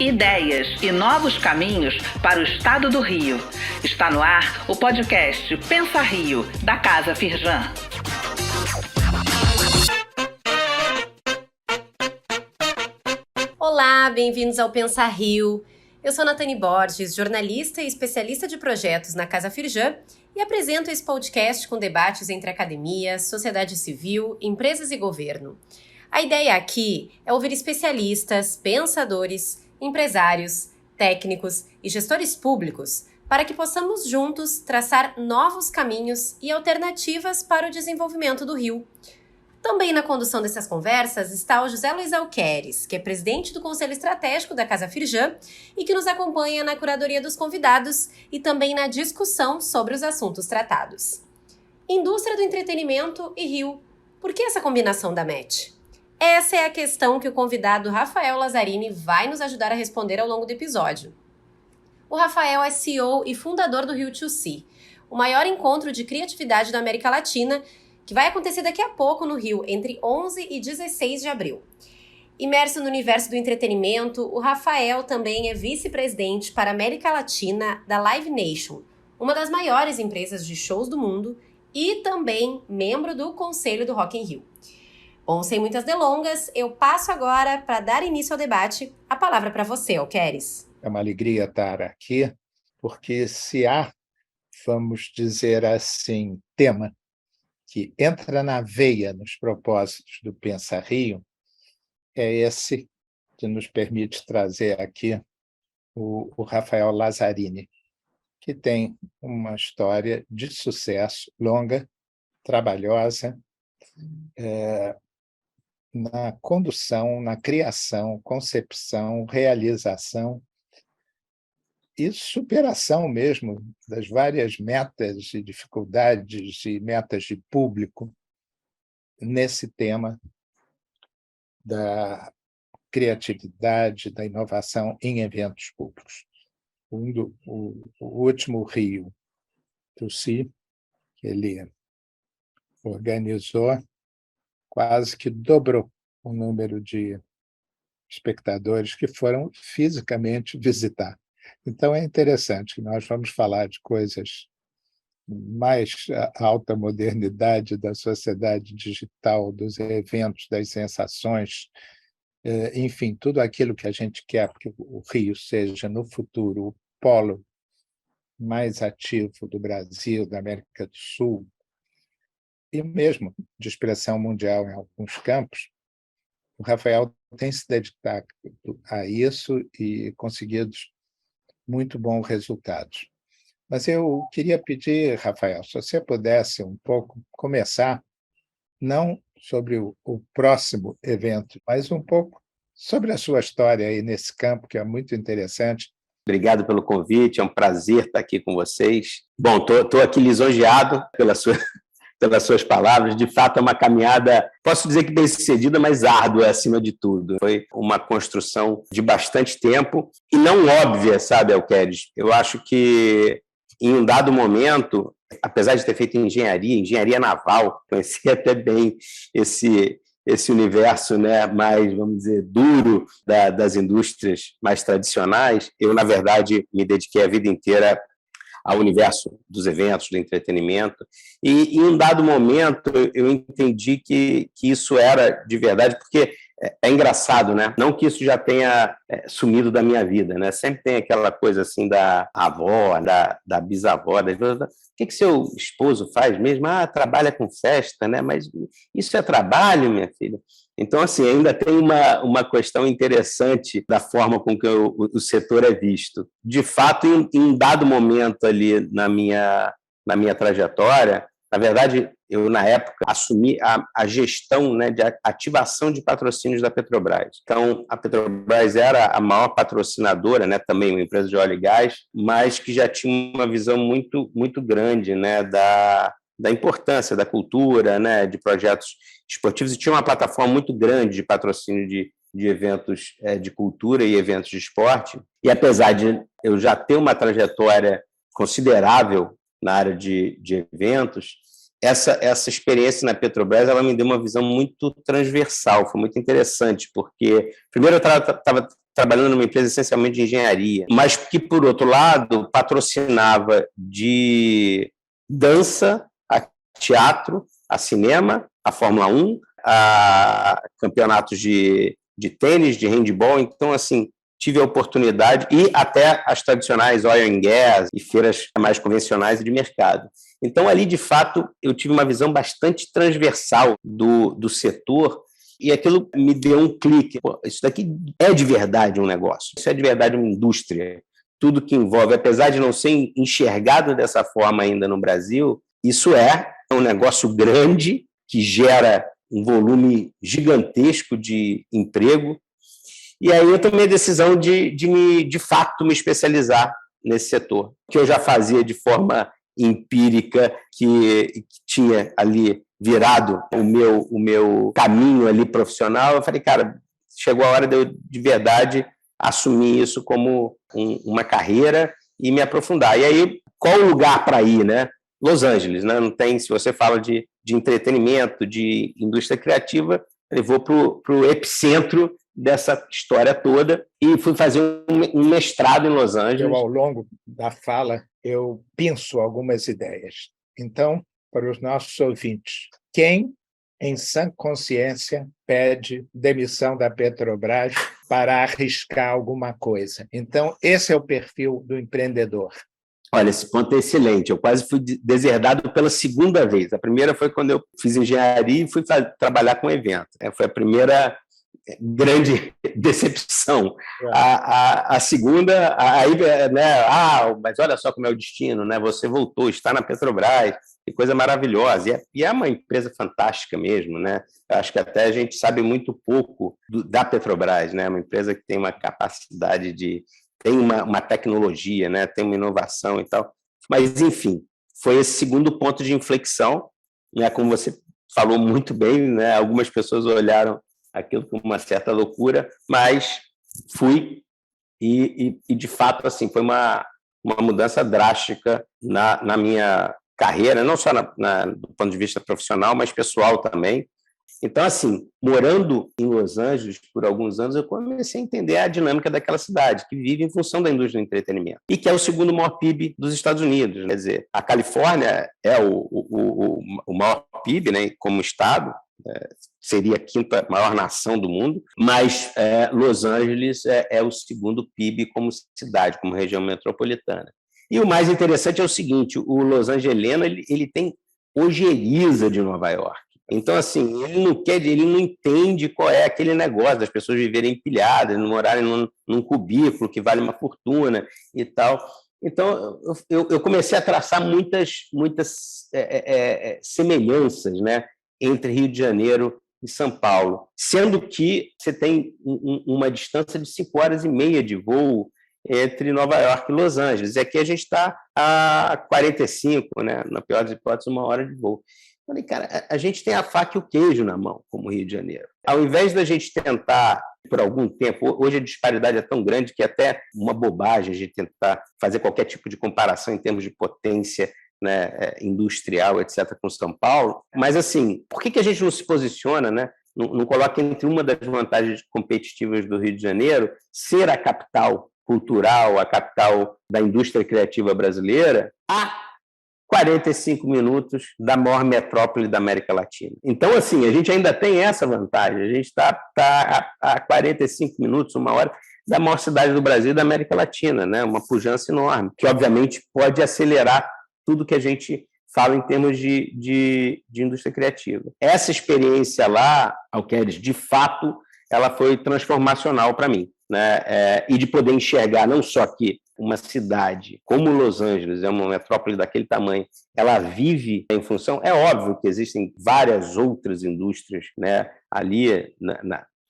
ideias e novos caminhos para o estado do Rio. Está no ar o podcast Pensa Rio, da Casa Firjan. Olá, bem-vindos ao Pensa Rio. Eu sou Nathani Borges, jornalista e especialista de projetos na Casa Firjan e apresento esse podcast com debates entre academia, sociedade civil, empresas e governo. A ideia aqui é ouvir especialistas, pensadores, empresários, técnicos e gestores públicos para que possamos juntos traçar novos caminhos e alternativas para o desenvolvimento do Rio. Também na condução dessas conversas está o José Luiz Alqueres, que é presidente do Conselho Estratégico da Casa Firjan e que nos acompanha na curadoria dos convidados e também na discussão sobre os assuntos tratados. Indústria do entretenimento e Rio. Por que essa combinação da match? Essa é a questão que o convidado Rafael Lazzarini vai nos ajudar a responder ao longo do episódio. O Rafael é CEO e fundador do Rio2C, o maior encontro de criatividade da América Latina, que vai acontecer daqui a pouco no Rio, entre 11 e 16 de abril. Imerso no universo do entretenimento, o Rafael também é vice-presidente para a América Latina da Live Nation, uma das maiores empresas de shows do mundo, e também membro do Conselho do Rock in Rio. Bom, sem muitas delongas, eu passo agora para dar início ao debate. A palavra para você, Alqueres. É uma alegria estar aqui, porque se há, vamos dizer assim, tema que entra na veia nos propósitos do Pensa Rio, é esse que nos permite trazer aqui o Rafael Lazzarini, que tem uma história de sucesso longa, trabalhosa, na condução, na criação, concepção, realização e superação mesmo das várias metas e dificuldades e metas de público nesse tema da criatividade, da inovação em eventos públicos. O último Rio2C, que ele organizou, quase que dobrou o número de espectadores que foram fisicamente visitar. Então, é interessante que nós vamos falar de coisas mais alta modernidade da sociedade digital, dos eventos, das sensações, enfim, tudo aquilo que a gente quer que o Rio seja, no futuro, o polo mais ativo do Brasil, da América do Sul, e mesmo de expressão mundial em alguns campos. O Rafael tem se dedicado a isso e conseguido muito bons resultados. Mas eu queria pedir, Rafael, se você pudesse um pouco começar, não sobre o próximo evento, mas um pouco sobre a sua história aí nesse campo, que é muito interessante. Obrigado pelo convite, é um prazer estar aqui com vocês. Bom, estou aqui lisonjeado pelas suas palavras. De fato, é uma caminhada, posso dizer que bem-sucedida, mas árdua acima de tudo. Foi uma construção de bastante tempo e não óbvia, sabe, Alqueres? Eu acho que, em um dado momento, apesar de ter feito engenharia naval, conhecia até bem esse universo, né, mais, vamos dizer, duro das indústrias mais tradicionais. Eu, na verdade, me dediquei a vida inteira ao universo dos eventos, do entretenimento, e em um dado momento eu entendi que isso era de verdade, porque é engraçado, né? Não que isso já tenha sumido da minha vida, né? Sempre tem aquela coisa assim da avó, da bisavó, o que seu esposo faz mesmo? Trabalha com festa, né? Mas isso é trabalho, minha filha? Então, assim, ainda tem uma questão interessante da forma com que o setor é visto. De fato, em um dado momento ali na minha trajetória, na verdade, eu, na época, assumi a gestão, né, de ativação de patrocínios da Petrobras. Então, a Petrobras era a maior patrocinadora, né, também uma empresa de óleo e gás, mas que já tinha uma visão muito, muito grande, né, da importância da cultura, né, de projetos esportivos, e tinha uma plataforma muito grande de patrocínio de eventos de cultura e eventos de esporte. E apesar de eu já ter uma trajetória considerável na área de eventos, essa experiência na Petrobras, ela me deu uma visão muito transversal, foi muito interessante, porque, primeiro, eu estava trabalhando numa empresa essencialmente de engenharia, mas que, por outro lado, patrocinava de dança a teatro, a cinema, a Fórmula 1, a campeonatos de tênis, de handebol. Então, assim, tive a oportunidade, e até as tradicionais oil and gas e feiras mais convencionais de mercado. Então, ali, de fato, eu tive uma visão bastante transversal do setor, e aquilo me deu um clique. Pô, isso daqui é de verdade um negócio, isso é de verdade uma indústria. Tudo que envolve, apesar de não ser enxergado dessa forma ainda no Brasil, isso é um negócio grande que gera um volume gigantesco de emprego. E aí eu tomei a decisão de fato, me especializar nesse setor, que eu já fazia de forma empírica, que tinha ali virado o meu caminho ali profissional. Eu falei, cara, chegou a hora de eu, de verdade, assumir isso como uma carreira e me aprofundar. E aí, qual o lugar para ir, né? Los Angeles, né? Não tem, se você fala de entretenimento, de indústria criativa, eu vou para o epicentro dessa história toda e fui fazer um mestrado em Los Angeles. Ao longo da fala, eu penso algumas ideias. Então, para os nossos ouvintes, quem, em sã consciência, pede demissão da Petrobras para arriscar alguma coisa? Então, esse é o perfil do empreendedor. Olha, esse ponto é excelente. Eu quase fui deserdado pela segunda vez. A primeira foi quando eu fiz engenharia e fui trabalhar com evento. Foi a primeira grande decepção. A segunda, aí, né? Mas olha só como é o destino, né? Você voltou, está na Petrobras, que coisa maravilhosa. E é uma empresa fantástica mesmo, né? Eu acho que até a gente sabe muito pouco da Petrobras, né? Uma empresa que tem uma capacidade tem uma tecnologia, né? Tem uma inovação e tal. Mas, enfim, foi esse segundo ponto de inflexão, né? Como você falou muito bem, né? Algumas pessoas olharam aquilo com uma certa loucura, mas fui e de fato, assim, foi uma mudança drástica na minha carreira, não só do ponto de vista profissional, mas pessoal também. Então, assim, morando em Los Angeles por alguns anos, eu comecei a entender a dinâmica daquela cidade, que vive em função da indústria do entretenimento, e que é o segundo maior PIB dos Estados Unidos. Quer dizer, a Califórnia é o maior PIB, né, como estado, seria a quinta maior nação do mundo, mas Los Angeles é o segundo PIB como cidade, como região metropolitana. E o mais interessante é o seguinte, o Los Angeleno ele tem ojeriza de Nova York. Então, assim, ele não entende qual é aquele negócio das pessoas viverem empilhadas, não morarem num cubículo que vale uma fortuna e tal. Então, eu comecei a traçar muitas semelhanças, né, entre Rio de Janeiro e São Paulo, sendo que você tem uma distância de 5h30 de voo entre Nova York e Los Angeles. E aqui a gente está a 45, né, na pior das hipóteses, 1 hora de voo. Falei, cara, a gente tem a faca e o queijo na mão, como Rio de Janeiro. Ao invés da gente tentar, por algum tempo, hoje a disparidade é tão grande que é até uma bobagem a gente tentar fazer qualquer tipo de comparação em termos de potência, né, industrial, etc., com São Paulo. Mas, assim, por que a gente não se posiciona, né, não coloca entre uma das vantagens competitivas do Rio de Janeiro ser a capital cultural, a capital da indústria criativa brasileira, 45 minutos da maior metrópole da América Latina. Então, assim, a gente ainda tem essa vantagem. A gente está a 45 minutos, 1 hora, da maior cidade do Brasil e da América Latina, né? Uma pujança enorme, que, obviamente, pode acelerar tudo que a gente fala em termos de indústria criativa. Essa experiência lá, Alqueires, de fato, ela foi transformacional para mim, né? E de poder enxergar não só que uma cidade como Los Angeles, é uma metrópole daquele tamanho, ela vive em função... É óbvio que existem várias outras indústrias, né, ali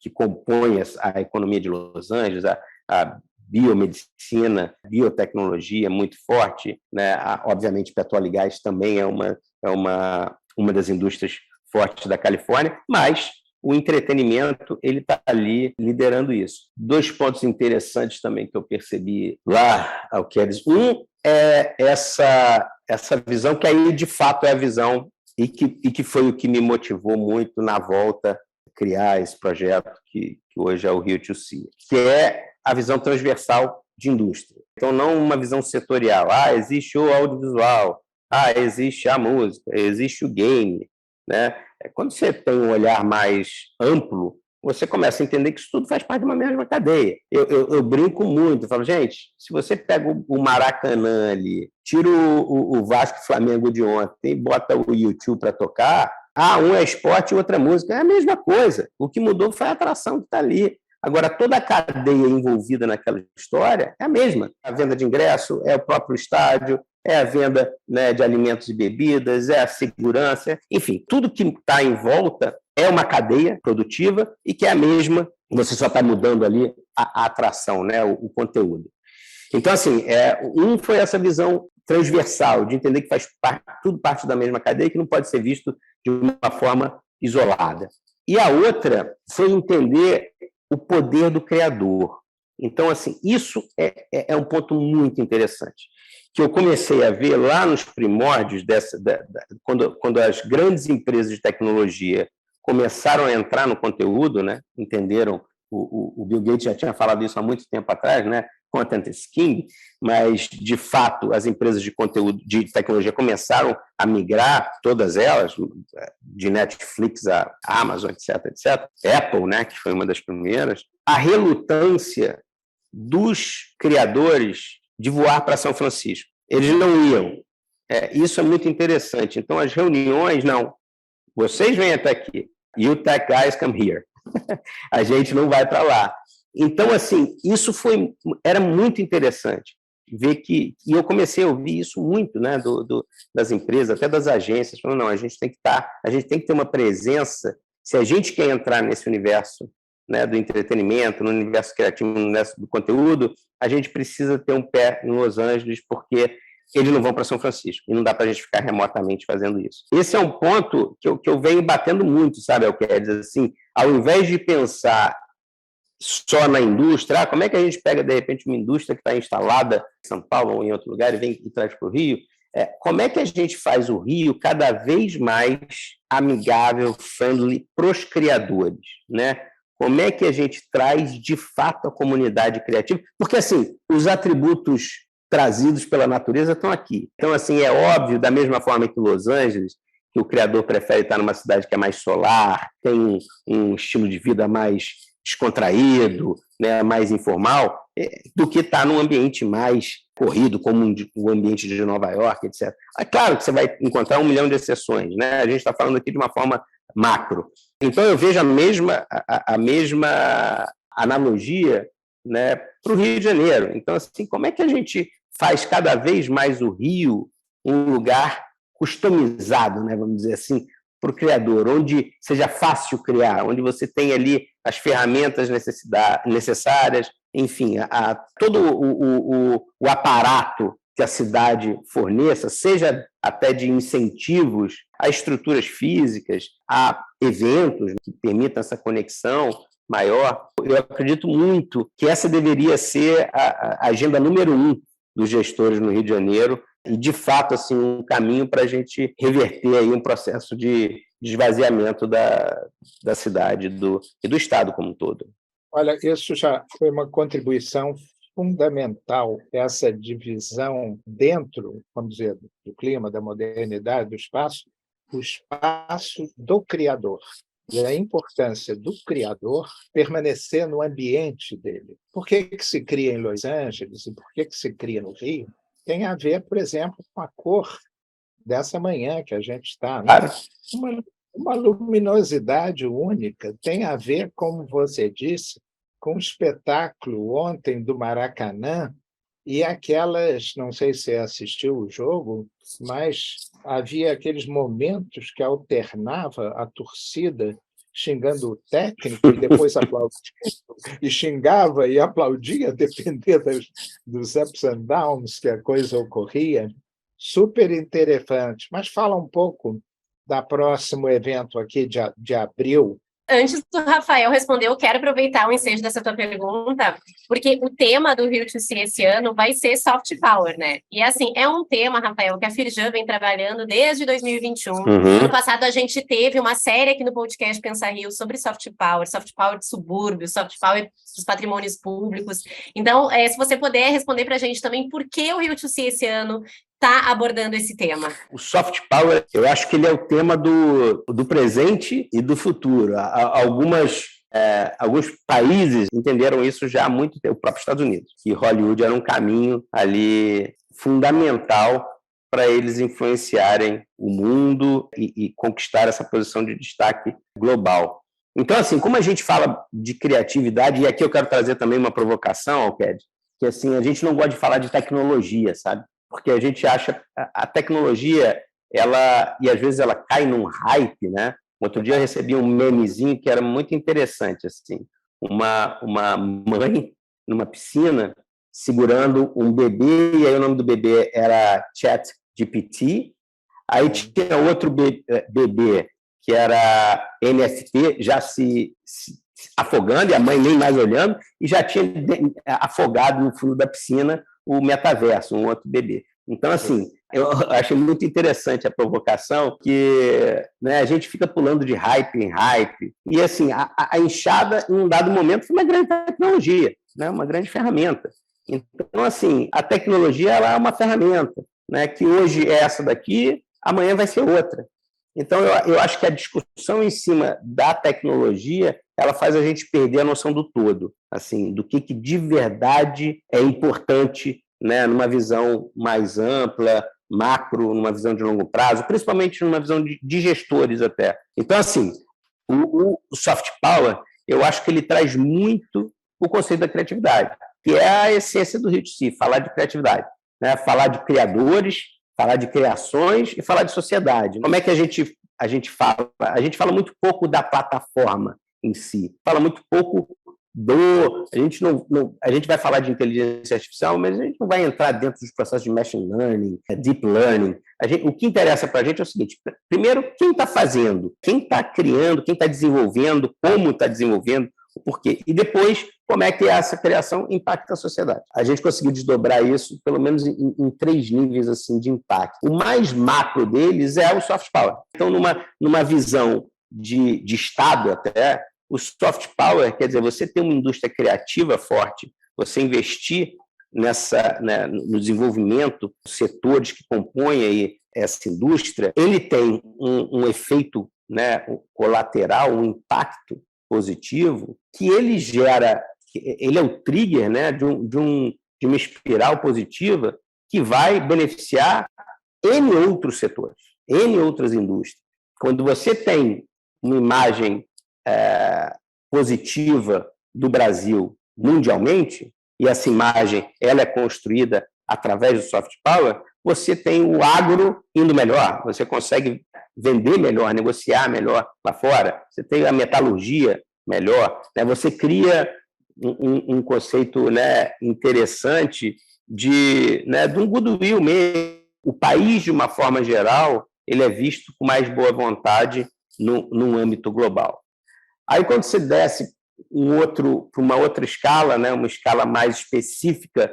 que compõem a economia de Los Angeles, a biomedicina, biotecnologia muito forte, né? Obviamente, petróleo e gás também é uma das indústrias fortes da Califórnia, mas o entretenimento ele está ali liderando isso. 2 pontos interessantes também que eu percebi lá, Alqueires. Um é essa visão que aí, de fato, é a visão e que foi o que me motivou muito na volta a criar esse projeto que hoje é o Rio2C, que é a visão transversal de indústria. Então, não uma visão setorial. Existe o audiovisual, existe a música, existe o game, né? Quando você tem um olhar mais amplo, você começa a entender que isso tudo faz parte de uma mesma cadeia. Eu brinco muito, eu falo, gente, se você pega o Maracanã ali, tira o Vasco e Flamengo de ontem e bota o YouTube para tocar, um é esporte e outro é música, é a mesma coisa. O que mudou foi a atração que está ali. Agora, toda a cadeia envolvida naquela história é a mesma. A venda de ingresso, é o próprio estádio, é a venda, né, de alimentos e bebidas, é a segurança, enfim, tudo que está em volta é uma cadeia produtiva e que é a mesma, você só está mudando ali a atração, né, o conteúdo. Então, assim, foi essa visão transversal, de entender que faz tudo parte da mesma cadeia e que não pode ser visto de uma forma isolada. E a outra foi entender o poder do criador. Então, assim, isso é um ponto muito interessante, que eu comecei a ver lá nos primórdios quando as grandes empresas de tecnologia começaram a entrar no conteúdo, né? Entenderam, o Bill Gates já tinha falado isso há muito tempo atrás, né? Content is king, mas, de fato, as empresas de conteúdo, de tecnologia começaram a migrar, todas elas, de Netflix a Amazon, etc., etc. Apple, né? Que foi uma das primeiras. A relutância dos criadores de voar para São Francisco. Eles não iam. Isso é muito interessante. Então, as reuniões, não. Vocês vêm até aqui. You tech guys come here. A gente não vai para lá. Então, assim, isso era muito interessante. Ver e eu comecei a ouvir isso muito, né, das empresas, até das agências, falando, não, a gente tem que ter uma presença, se a gente quer entrar nesse universo, né, do entretenimento, no universo criativo, no universo do conteúdo, a gente precisa ter um pé em Los Angeles, porque eles não vão para São Francisco, e não dá para a gente ficar remotamente fazendo isso. Esse é um ponto que eu venho batendo muito, sabe, Alquedes? Assim, ao invés de pensar só na indústria, como é que a gente pega, de repente, uma indústria que está instalada em São Paulo ou em outro lugar e vem e traz para o Rio, como é que a gente faz o Rio cada vez mais amigável, friendly para os criadores, né? Como é que a gente traz, de fato, a comunidade criativa? Porque, assim, os atributos trazidos pela natureza estão aqui. Então, assim, é óbvio, da mesma forma que Los Angeles, que o criador prefere estar numa cidade que é mais solar, tem um estilo de vida mais descontraído, né, mais informal, do que estar num ambiente mais corrido, como o ambiente de Nova York, etc. É claro que você vai encontrar 1 milhão de exceções, né? A gente está falando aqui de uma forma macro. Então, eu vejo a mesma analogia, né, para o Rio de Janeiro. Então, assim, como é que a gente faz cada vez mais o Rio um lugar customizado, né, vamos dizer assim, para o criador, onde seja fácil criar, onde você tem ali as ferramentas necessárias, enfim, todo o aparato que a cidade forneça, seja até de incentivos a estruturas físicas, a eventos que permitam essa conexão maior. Eu acredito muito que essa deveria ser a agenda número 1 dos gestores no Rio de Janeiro, e, de fato, assim, um caminho para a gente reverter aí um processo de esvaziamento da cidade e do Estado como um todo. Olha, isso já foi uma contribuição fundamental, essa divisão dentro, vamos dizer, do clima, da modernidade, do espaço, o espaço do criador e a importância do criador permanecer no ambiente dele. Por que se cria em Los Angeles e por que se cria no Rio? Tem a ver, por exemplo, com a cor dessa manhã que a gente está, né? Uma luminosidade única. Tem a ver, como você disse, com o espetáculo ontem do Maracanã e aquelas, não sei se você assistiu o jogo, mas havia aqueles momentos que alternava a torcida xingando o técnico e depois aplaudia, e xingava e aplaudia, dependendo dos ups and downs que a coisa ocorria. Super interessante. Mas fala um pouco da próximo evento aqui de abril. Antes do Rafael responder, eu quero aproveitar o ensejo dessa tua pergunta, porque o tema do Rio2C esse ano vai ser Soft Power, né? E assim, é um tema, Rafael, que a Firjan vem trabalhando desde 2021. Ano passado a gente teve uma série aqui no podcast Pensar Rio sobre Soft Power de subúrbios, Soft Power dos patrimônios públicos. Então, se você puder responder para a gente também por que o Rio2C esse ano está abordando esse tema. O soft power, eu acho que ele é o tema do presente e do futuro. Alguns países entenderam isso já há muito tempo, o próprio Estados Unidos, que Hollywood era um caminho ali fundamental para eles influenciarem o mundo e conquistar essa posição de destaque global. Então, assim, como a gente fala de criatividade, e aqui eu quero trazer também uma provocação, Alquede, que assim, a gente não gosta de falar de tecnologia, sabe? Porque a gente acha a tecnologia, e às vezes ela cai num hype, né? Outro dia eu recebi um memezinho que era muito interessante, assim, uma mãe numa piscina segurando um bebê, e aí o nome do bebê era ChatGPT, aí tinha outro bebê que era NFT, já se afogando, e a mãe nem mais olhando, e já tinha afogado no fundo da piscina o metaverso, um outro bebê. Então, assim, eu achei muito interessante a provocação, que, né, a gente fica pulando de hype em hype, e assim, a enxada, em um dado momento, foi uma grande tecnologia, né, uma grande ferramenta. Então, assim, a tecnologia ela é uma ferramenta, né, que hoje é essa daqui, amanhã vai ser outra. Então, eu acho que a discussão em cima da tecnologia, ela faz a gente perder a noção do todo, assim, do que de verdade é importante, né, numa visão mais ampla, macro, numa visão de longo prazo, principalmente numa visão de gestores até. Então, assim, o soft power, eu acho que ele traz muito o conceito da criatividade, que é a essência do Rio2C, falar de criatividade, né, falar de criadores, falar de criações e falar de sociedade. Como é que a gente fala? A gente fala muito pouco da plataforma em si, fala muito pouco a gente vai falar de inteligência artificial, mas a gente não vai entrar dentro dos processos de machine learning, deep learning. O que interessa para a gente é o seguinte: primeiro, quem está fazendo, quem está criando, quem está desenvolvendo, como está desenvolvendo, o porquê. E depois, como é que essa criação impacta a sociedade. A gente conseguiu desdobrar isso, pelo menos em 3 níveis assim, de impacto. O mais macro deles é o soft power. Então, numa visão de Estado até, o soft power, quer dizer, você ter uma indústria criativa forte, você investir no desenvolvimento dos setores que compõem aí essa indústria, ele tem um efeito, né, colateral, um impacto positivo, que ele gera, ele é o trigger, né, de uma espiral positiva que vai beneficiar N outros setores, N outras indústrias. Quando você tem uma imagem positiva do Brasil mundialmente, e essa imagem ela é construída através do soft power, você tem o agro indo melhor, você consegue vender melhor, negociar melhor lá fora, você tem a metalurgia melhor, né? Você cria um conceito, né, interessante de um goodwill mesmo. O país, de uma forma geral, ele é visto com mais boa vontade no âmbito global. Aí, quando você desce para uma outra escala, né, uma escala mais específica,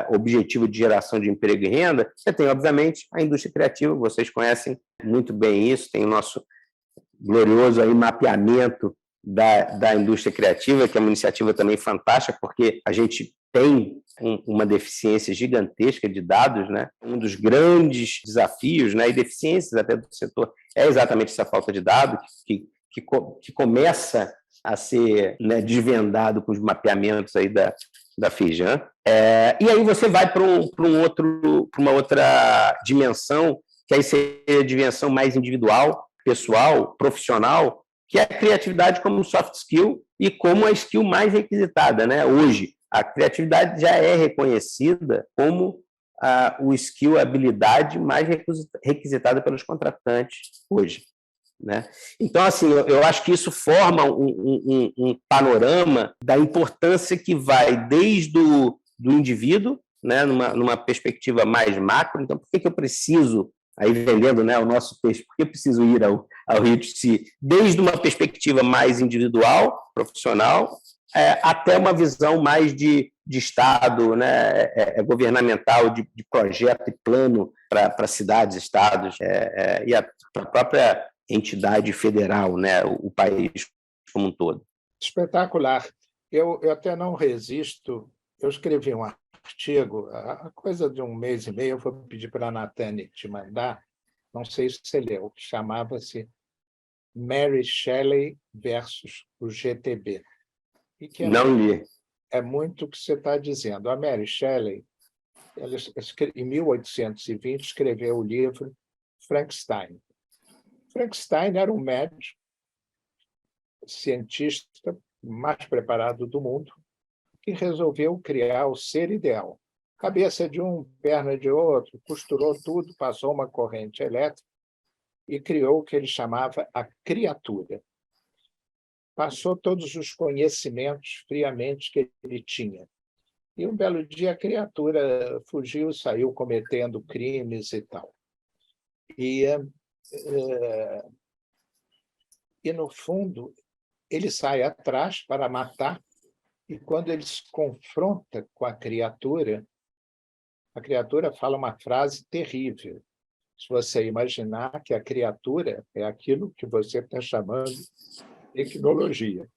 objetivo de geração de emprego e renda, você tem, obviamente, a indústria criativa, vocês conhecem muito bem isso, tem o nosso glorioso aí mapeamento da indústria criativa, que é uma iniciativa também fantástica, porque a gente tem uma deficiência gigantesca de dados, né? Um dos grandes desafios, né, e deficiências até do setor é exatamente essa falta de dados, que começa a ser, né, desvendado com os mapeamentos aí da Firjan. E aí você vai para uma outra dimensão, que aí seria a dimensão mais individual, pessoal, profissional, que é a criatividade como soft skill e como a skill mais requisitada, né? Hoje, a criatividade já é reconhecida como o skill, a habilidade mais requisitada pelos contratantes hoje, né? Então, assim, eu acho que isso forma um panorama da importância que vai desde do indivíduo, né, numa perspectiva mais macro. Então, por que eu preciso aí vendendo, né, o nosso peixe, porque eu preciso ir ao Rio de Si, desde uma perspectiva mais individual, profissional, até uma visão mais de Estado, né, governamental, de projeto e plano para cidades, estados, e a própria entidade federal, né, o país como um todo. Espetacular. Eu até não resisto. Eu escrevi um artigo, há coisa de um mês e meio, eu vou pedir para a Natane te mandar, não sei se você leu, que chamava-se Mary Shelley versus o GTB. E que não li. É muito o que você está dizendo. A Mary Shelley, ela, em 1820, escreveu o livro Frankenstein. Frankenstein era um médico, cientista mais preparado do mundo, que resolveu criar o ser ideal. Cabeça de um, perna de outro, costurou tudo, passou uma corrente elétrica e criou o que ele chamava a criatura. Passou todos os conhecimentos friamente que ele tinha. E um belo dia a criatura fugiu, saiu cometendo crimes e tal. E no fundo, ele sai atrás para matar, e quando ele se confronta com a criatura fala uma frase terrível. Se você imaginar que a criatura é aquilo que você está chamando de tecnologia,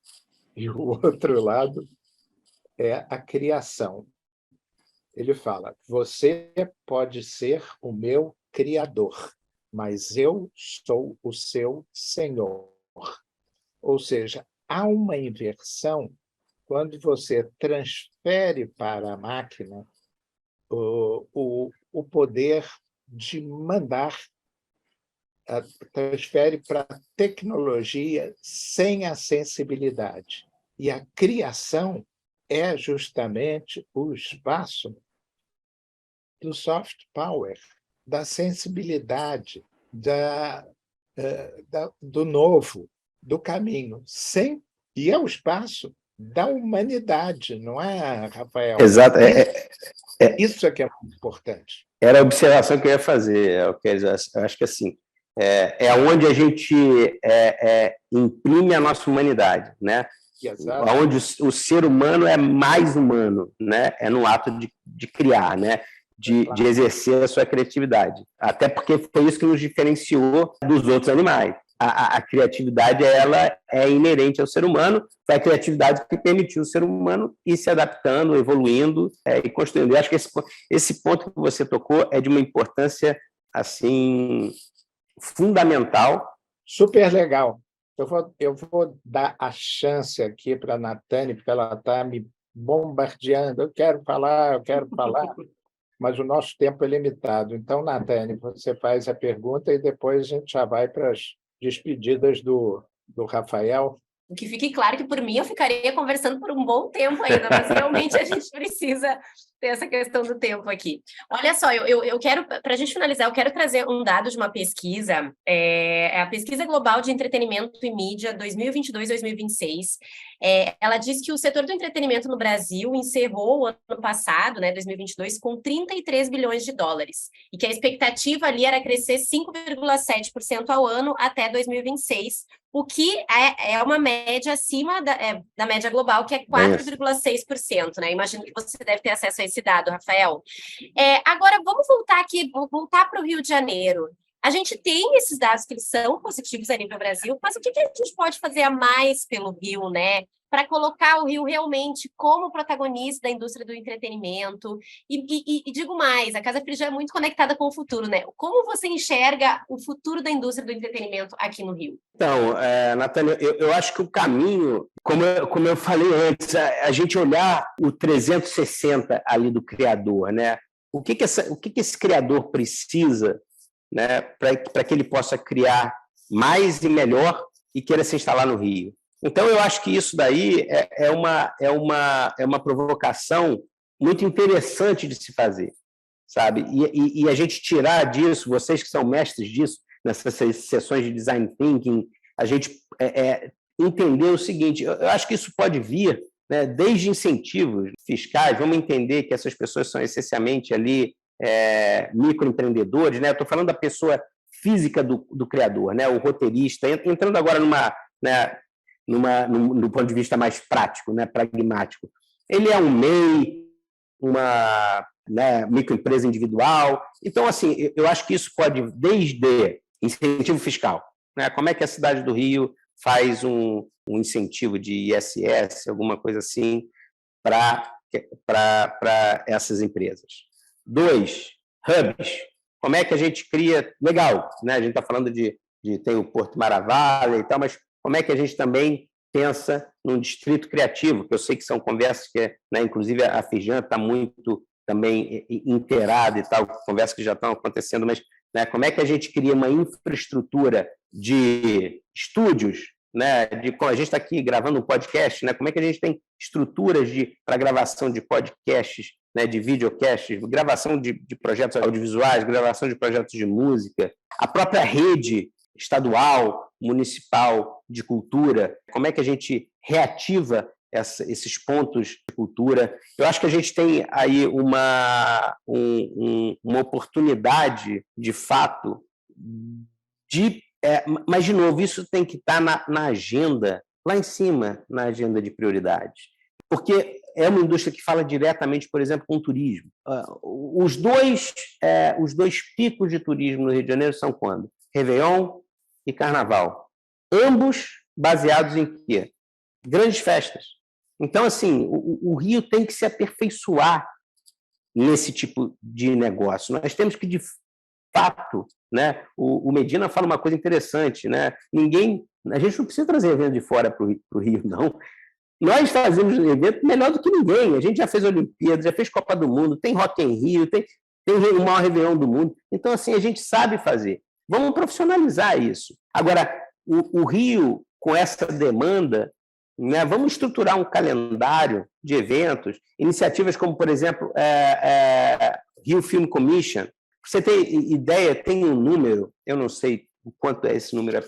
e o outro lado é a criação. Ele fala, você pode ser o meu criador, mas eu sou o seu senhor. Ou seja, há uma inversão quando você transfere para a máquina o poder de mandar, transfere para a tecnologia sem a sensibilidade. E a criação é justamente o espaço do soft power, da sensibilidade, do novo, do caminho, e é o espaço da humanidade, não é, Rafael? Exato. Isso é que é muito importante. Era a observação que eu ia fazer. Eu acho que assim, é onde a gente imprime a nossa humanidade, né? Exato. Onde o ser humano é mais humano, né? É no ato de criar, né? De exercer a sua criatividade. Até porque foi isso que nos diferenciou dos outros animais. A criatividade, ela é inerente ao ser humano, foi a criatividade que permitiu o ser humano ir se adaptando, evoluindo e construindo. Eu acho que esse ponto que você tocou é de uma importância assim fundamental. Super legal. Eu vou dar a chance aqui para a Natane, porque ela está me bombardeando. Eu quero falar, mas o nosso tempo é limitado. Então, Natane, você faz a pergunta e depois a gente já vai para as despedidas do Rafael. Que fique claro que, por mim, eu ficaria conversando por um bom tempo ainda, mas realmente a gente precisa ter essa questão do tempo aqui. Olha só, eu quero, para a gente finalizar, eu quero trazer um dado de uma pesquisa, a Pesquisa Global de Entretenimento e Mídia 2022-2026. Ela diz que o setor do entretenimento no Brasil encerrou o ano passado, né, 2022, com 33 bilhões de dólares, e que a expectativa ali era crescer 5,7% ao ano até 2026, o que é uma média acima da média global, que é 4,6%, né? Imagino que você deve ter acesso a esse dado, Rafael. Agora, vamos voltar para o Rio de Janeiro. A gente tem esses dados que eles são positivos a nível Brasil, mas o que a gente pode fazer a mais pelo Rio, né? Para colocar o Rio realmente como protagonista da indústria do entretenimento. E digo mais, a Casa Firjan é muito conectada com o futuro, né? Como você enxerga o futuro da indústria do entretenimento aqui no Rio? Então, Natânia, eu acho que o caminho, como eu falei antes, a gente olhar o 360 ali do criador, né? O que esse criador precisa, né, para que ele possa criar mais e melhor e queira se instalar no Rio. Então, eu acho que isso daí é uma provocação muito interessante de se fazer, sabe? E a gente tirar disso, vocês que são mestres disso, nessas sessões de design thinking, a gente entender o seguinte, eu acho que isso pode vir, né, desde incentivos fiscais, vamos entender que essas pessoas são essencialmente ali microempreendedores, né? Eu estou falando da pessoa física do criador, né? O roteirista, entrando agora no ponto de vista mais prático, né? Pragmático. Ele é um MEI, uma, né, microempresa individual. Então, assim, eu acho que isso pode, desde incentivo fiscal, né? Como é que a cidade do Rio faz um incentivo de ISS, alguma coisa assim, para essas empresas. 2, hubs. Como é que a gente cria... Legal, né? A gente está falando de ter o Porto Maravilha e tal, mas como é que a gente também pensa num distrito criativo, que eu sei que são conversas que, né, inclusive a Firjan está muito também inteirada e tal, conversas que já estão acontecendo, mas, né, como é que a gente cria uma infraestrutura de estúdios, né, a gente está aqui gravando um podcast, né, como é que a gente tem estruturas para gravação de podcasts, né, de videocasts, gravação de projetos audiovisuais, gravação de projetos de música, a própria rede estadual, municipal de cultura, como é que a gente reativa esses pontos de cultura. Eu acho que a gente tem aí uma oportunidade, de fato, mas, de novo, isso tem que estar na agenda, lá em cima, na agenda de prioridades. Porque é uma indústria que fala diretamente, por exemplo, com o turismo. Os dois picos de turismo no Rio de Janeiro são quando? Réveillon e Carnaval. Ambos baseados em quê? Grandes festas. Então, assim, o Rio tem que se aperfeiçoar nesse tipo de negócio. Nós temos que, de fato, né? O Medina fala uma coisa interessante, né? A gente não precisa trazer evento de fora para o Rio, não. Nós fazemos um evento melhor do que ninguém. A gente já fez Olimpíadas, já fez Copa do Mundo, tem Rock in Rio, tem o maior Réveillon do mundo. Então, assim, a gente sabe fazer. Vamos profissionalizar isso. Agora, o Rio, com essa demanda, né, vamos estruturar um calendário de eventos, iniciativas como, por exemplo, Rio Film Commission. Para você ter ideia, tem um número, eu não sei o quanto esse número é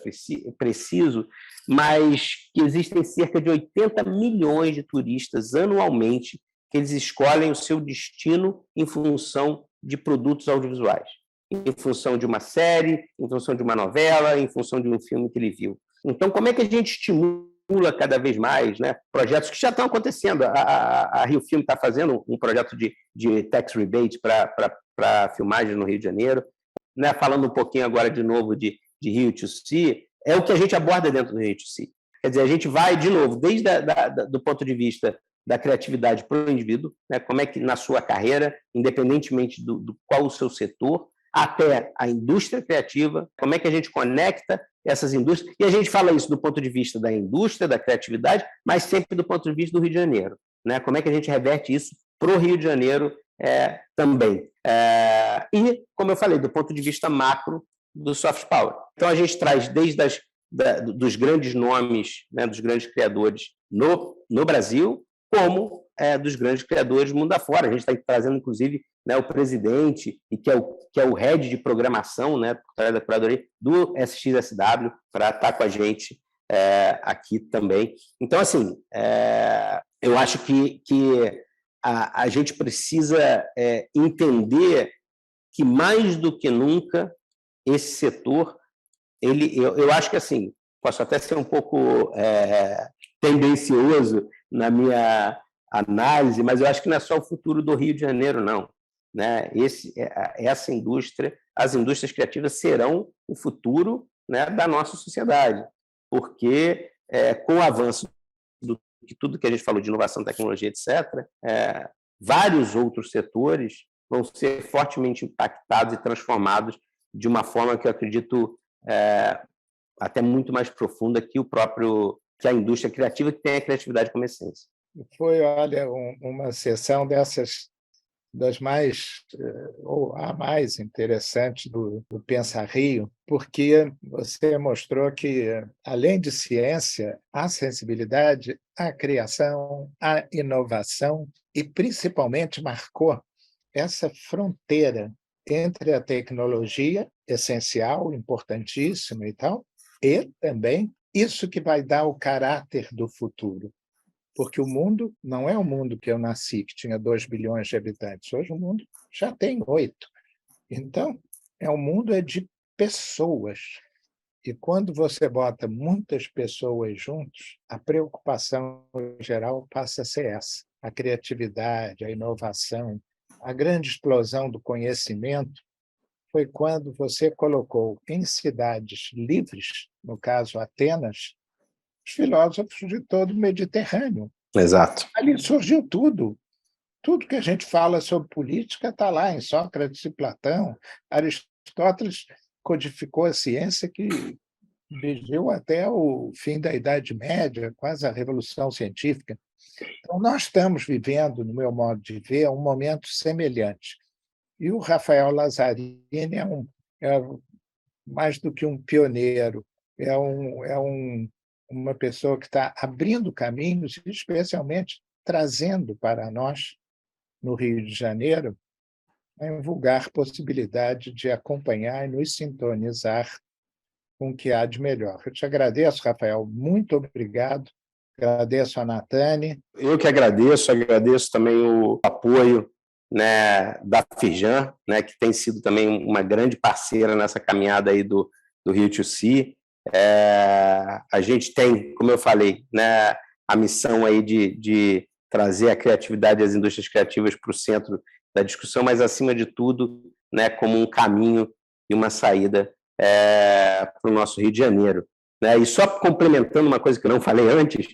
preciso, mas que existem cerca de 80 milhões de turistas anualmente que eles escolhem o seu destino em função de produtos audiovisuais, em função de uma série, em função de uma novela, em função de um filme que ele viu. Então, como é que a gente estimula cada vez mais, né, projetos que já estão acontecendo? A Rio Film está fazendo um projeto de tax rebate para filmagem no Rio de Janeiro, né, falando um pouquinho agora de novo de Rio to See, é o que a gente aborda dentro do Rio to See. Quer dizer, a gente vai, de novo, desde do ponto de vista da criatividade para o indivíduo, né, como é que na sua carreira, independentemente do qual o seu setor, até a indústria criativa, como é que a gente conecta essas indústrias, e a gente fala isso do ponto de vista da indústria, da criatividade, mas sempre do ponto de vista do Rio de Janeiro, né? Como é que a gente reverte isso para o Rio de Janeiro também. E, como eu falei, do ponto de vista macro do soft power. Então, a gente traz desde dos grandes nomes, né, dos grandes criadores no Brasil, como dos grandes criadores mundo afora. A gente está trazendo, inclusive, né, o presidente, e que é o head de programação, né, da curadoria do SXSW, para estar com a gente aqui também. Então, assim, eu acho que a gente precisa entender que, mais do que nunca, esse setor, eu acho que, assim, posso até ser um pouco tendencioso na minha análise, mas eu acho que não é só o futuro do Rio de Janeiro, não. Né? Essa indústria, as indústrias criativas serão o futuro, né, da nossa sociedade, porque com o avanço de tudo que a gente falou de inovação, tecnologia, etc., vários outros setores vão ser fortemente impactados e transformados de uma forma que eu acredito até muito mais profunda que a indústria criativa, que tem a criatividade como essência. Foi, olha, uma sessão dessas das mais, ou a mais interessante do Pensa Rio, porque você mostrou que, além de ciência, a sensibilidade, a criação, a inovação, e principalmente marcou essa fronteira entre a tecnologia, essencial, importantíssima e tal, e também isso que vai dar o caráter do futuro. porque o mundo não é o mundo que eu nasci, que tinha 2 bilhões de habitantes. Hoje o mundo já tem 8. Então, o mundo é de pessoas. E quando você bota muitas pessoas juntos, a preocupação geral passa a ser essa. A criatividade, a inovação, a grande explosão do conhecimento foi quando você colocou em cidades livres, no caso Atenas, os filósofos de todo o Mediterrâneo. Exato. Ali surgiu tudo. Tudo que a gente fala sobre política está lá em Sócrates e Platão. Aristóteles codificou a ciência que viveu até o fim da Idade Média, quase a Revolução Científica. Então, nós estamos vivendo, no meu modo de ver, um momento semelhante. E o Rafael Lazzarini é mais do que um pioneiro, uma pessoa que está abrindo caminhos, especialmente trazendo para nós, no Rio de Janeiro, a vulgar possibilidade de acompanhar e nos sintonizar com o que há de melhor. Eu te agradeço, Rafael, muito obrigado. Agradeço a Natane. Eu que agradeço também o apoio, né, da Firjan, né, que tem sido também uma grande parceira nessa caminhada aí do Rio to Sea. A gente tem, como eu falei, né, a missão aí de trazer a criatividade e as indústrias criativas para o centro da discussão, mas, acima de tudo, né, como um caminho e uma saída para o nosso Rio de Janeiro. Né? E só complementando uma coisa que eu não falei antes,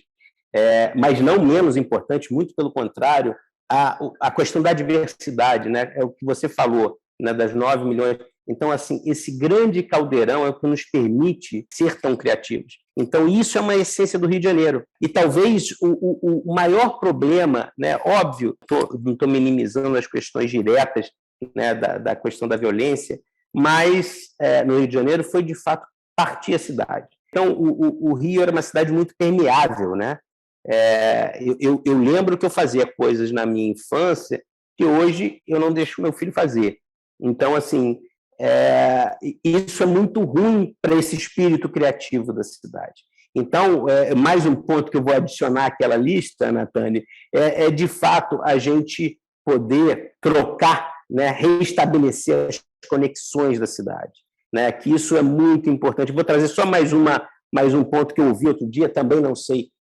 mas não menos importante, muito pelo contrário, a questão da diversidade, né? É o que você falou, né, das 9 milhões. Então, assim, esse grande caldeirão é o que nos permite ser tão criativos. Então, isso é uma essência do Rio de Janeiro. E talvez o maior problema, né, óbvio, não estou minimizando as questões diretas, né, da questão da violência, mas no Rio de Janeiro foi, de fato, partir a cidade. Então, o Rio era uma cidade muito permeável, né? Eu lembro que eu fazia coisas na minha infância que hoje eu não deixo meu filho fazer. Então, assim, isso é muito ruim para esse espírito criativo da cidade. Então, mais um ponto que eu vou adicionar àquela lista, Natane, de fato a gente poder trocar, né, reestabelecer as conexões da cidade, né, que isso é muito importante. Vou trazer só mais um ponto que eu ouvi outro dia, também não sei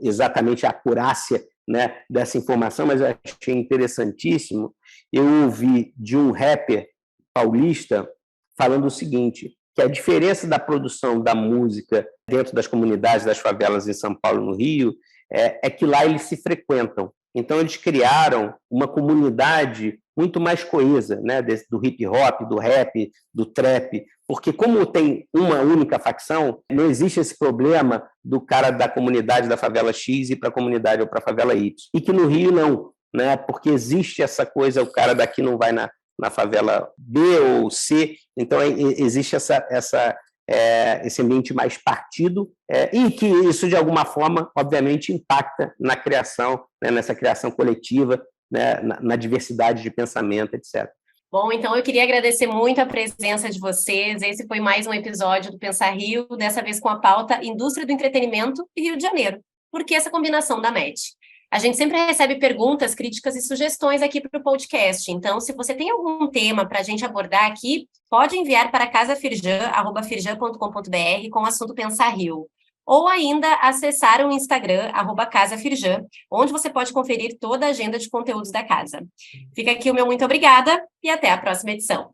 exatamente a acurácia, né, dessa informação, mas eu achei interessantíssimo. Eu ouvi de um rapper paulista falando o seguinte, que a diferença da produção da música dentro das comunidades das favelas em São Paulo e no Rio é que lá eles se frequentam. Então, eles criaram uma comunidade muito mais coesa, né, do hip-hop, do rap, do trap, porque como tem uma única facção, não existe esse problema do cara da comunidade da favela X ir para a comunidade ou para a favela Y. E que no Rio não, né, porque existe essa coisa, o cara daqui não vai na favela B ou C, então existe esse ambiente mais partido, e que isso, de alguma forma, obviamente, impacta na criação, né, nessa criação coletiva, né, na diversidade de pensamento, etc. Bom, então eu queria agradecer muito a presença de vocês. Esse foi mais um episódio do Pensar Rio, dessa vez com a pauta Indústria do Entretenimento e Rio de Janeiro. Por que essa combinação da MET? A gente sempre recebe perguntas, críticas e sugestões aqui para o podcast. Então, se você tem algum tema para a gente abordar aqui, pode enviar para casafirjan@firjan.com.br com o assunto Pensar Rio. Ou ainda acessar o Instagram, @casafirjan, onde você pode conferir toda a agenda de conteúdos da casa. Fica aqui o meu muito obrigada e até a próxima edição.